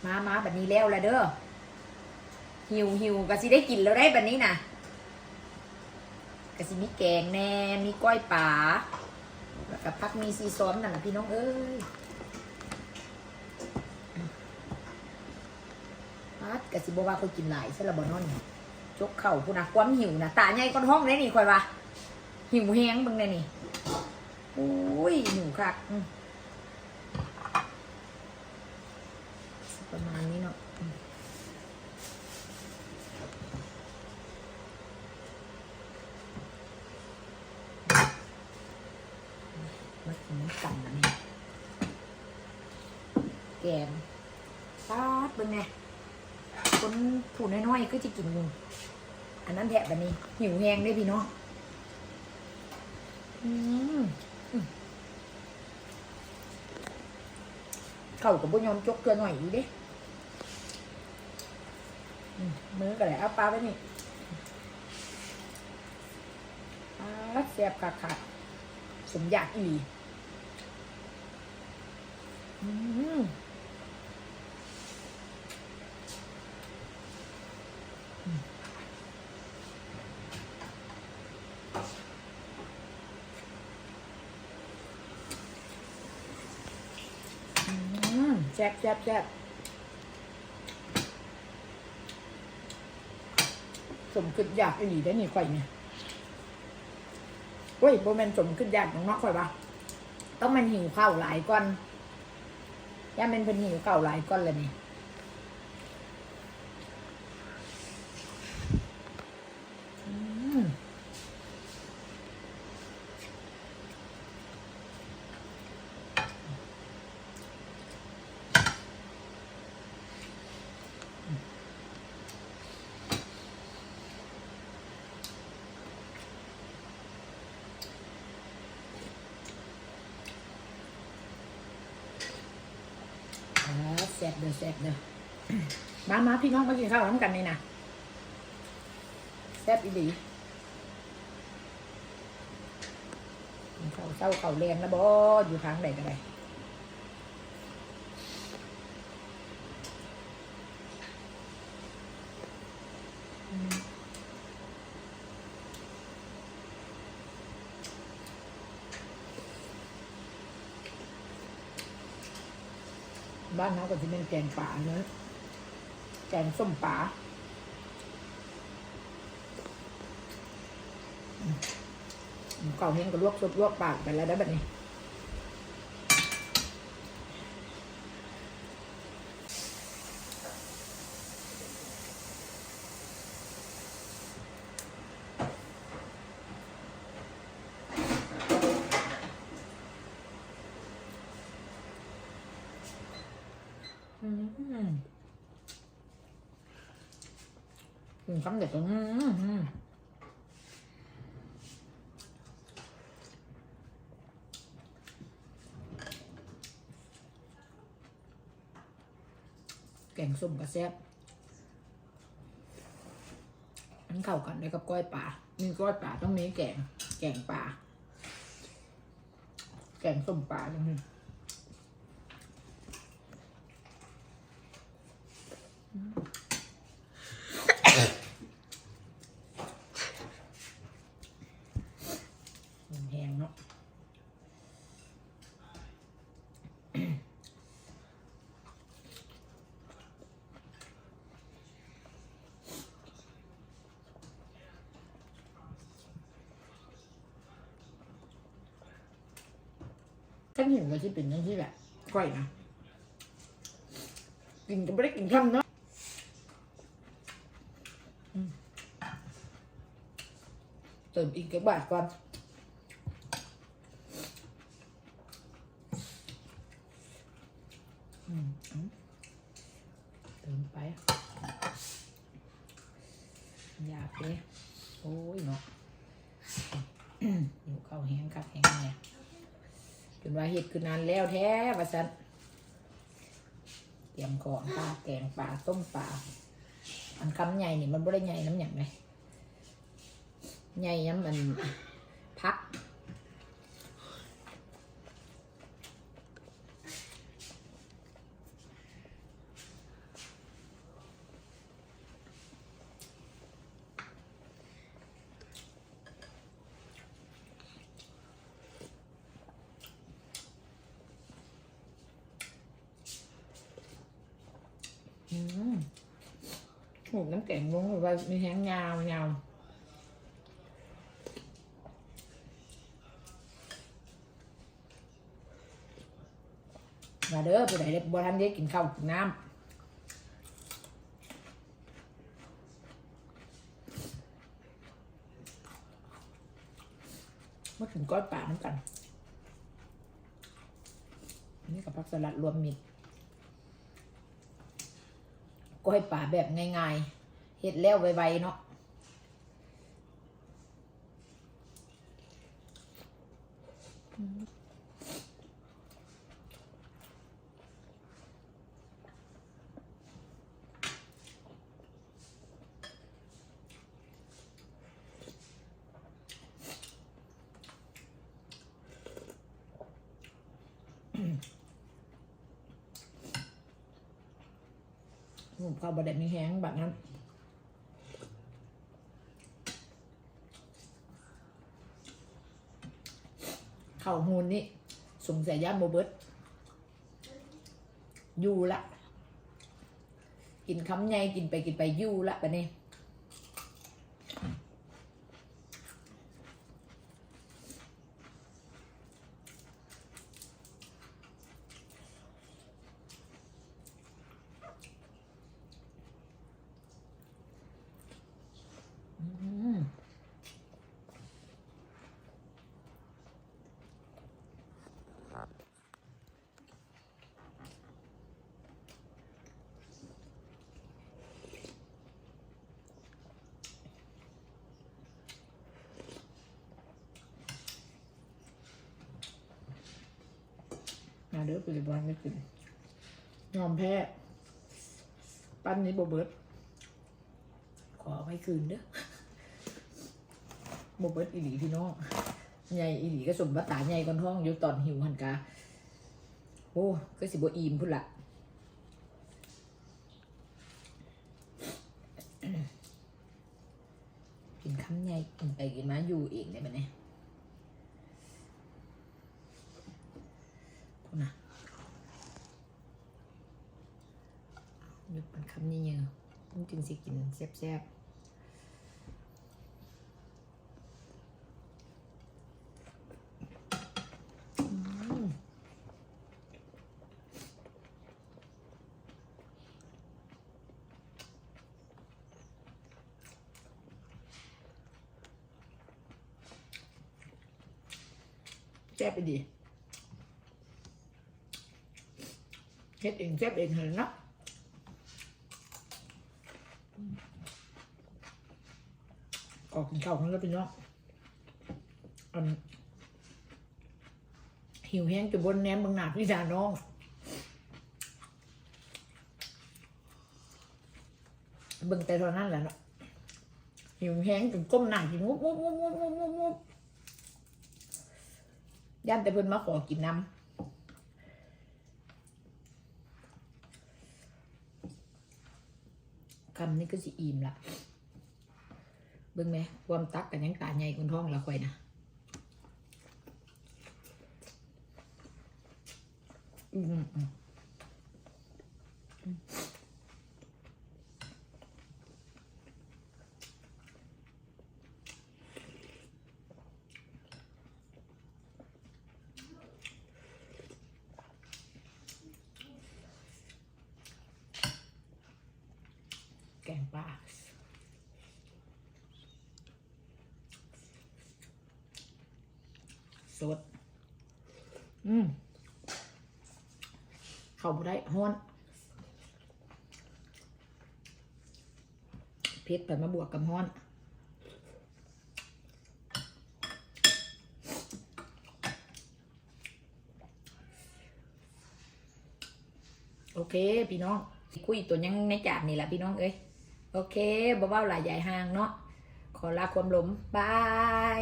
มาแบบนี้แล้วละเด้อหิวก็สิได้กินแล้วได้แบบนี้นะก็สิมีแกงแน่มีก้อยป่าแล้วก็พักมีซีซ้อมนั่นแหละพี่น้องเอ้ยพัดก็สิบ่ว่าคนกินหลายซะละบ่นอนจกเข่าพูนะความหิวนะตาใหญ่ก้อนห้องได้นี่คอยว่าหิวแห้งบึงได้นี่โอ้ยหิวคักประมาณนี้เนาะมากินกันนะนี่แกงซาดบึงไงคนผู้น้อยๆก็จะกินงูอันนั้นแทะแบบนี้หิวแห้งได้พี่เนาะเข้ากับบุญยอมจกเกลือหน่อยอีกเด้มือก็เลยเอาปลาไปนี่แซ่บขาดสมอยากอีแซ่บสมขึ้นอยากอีได้นี่ข่อยเนี่ยเฮ้ยโบแมนสมขึ้นอยากของน้องข่อยปะต้องมันหิวข้าวหลายก้อนย่าเป็นเพิ่นหิวข้าวหลายก้อนเลยนี่แซ่บเด้อมาพี่น้องมากินข้าวพร้อมกันนี่นะแซ่บอีหลีข้าวเจ้าข้าวแรงนะบ่อยู่ทางไหนก็ได้บ้านเขาก็จะเป็นแกงป่าเนื้อแกงส้มป่าเก่าเฮงก็ลวกปากไปแล้วได้แบบนี้คำเด็ดตรงแกงส้มกระแซบมันเข้ากันได้กับก้อยป่ามีก้อยป่าต้องมีแกงป่าแกงส้มป่าตรงนี้แห้งเนาะขั้นหิวก็จะเป็นอย่างที่แหละก้อยนะกินก็ไม่ได้กินข้าวเนาะเติมอีกกี่บาทก่อนเติมไปอยากเลยโอ้ยเนาะอยู่เข้าแห้งคักแห้งเนี่ยจนว่าเห็ดคือนานแล้วแท้ว่าสันเตรียมของปลาแกงปลาต้มปลาอันคำใหญ่นี่มันไม่ได้ใหญ่น้ำหยังเลยใหญ่น้ำมันพัก หมูน้ำแกงลงไปมีแห้งยาวยาวมาเด้อผู้ใดได้บ่ทันได้กินข้าวกินน้ำมาถึงก้อยป่าน้ำกันนี่กับผักสลัดรวมมิตรก้อยป่าแบบง่ายๆเฮ็ดแล้วไวๆเนาะผมข้าวบดแดดมีแห้งแบบนั้นข้าวหูนนี่สงสัยย่านโบเบิร์ตอยู่ละกินคำใหญ่กินไปอยู่ละแบบนี้มาเด้อไปเลยบ้านไม่กินยอมแพ้ปั้นนี้โบเบิร์ตขอไว้คืนเด้อโบเบิร์ตอีหลีพี่น้องใหญ่อีหลีก็สมบัติตาใหญ่ก้อนท้องอยู่ตอนหิวหันกาโอ้ก็สิบอิ่มพุ่นละกินคำใหญ่กินไปกินมาอยู่เองได้ไหมเนี่ยพุ่นนะหยุดมันคำนี้เยอะมันจึงสิกินแซ่บแซ่บไปดีเฮ็ดเองแซ่บเองเหรอเนาะออกกินข้าวของเราเป็นเนาะหิวแห้งจะบนแนมบางหนาพี่ดาน้องเบิ่งแต่ตอนนั้นแหละเนาะหิวแห้งจนก้มหน้ากินงุบย่านแต่เพิ่นมาขอกินน้ำคำนี้ก็สิอิ่มละเบิ่งไหมความตักกันยังตาใหญ่คนท้องละค่อยนะแกงปลาสดเข้าบ่ได้ฮ้อนเผ็ดไปมาบวกกับฮ้อนโอเคพี่น้องคุยตัวยังในจานนี่แหละพี่น้องเอ้ยโอเคบ่เว้าหลายใหญ่ห่างเนาะขอลาความหลมบาย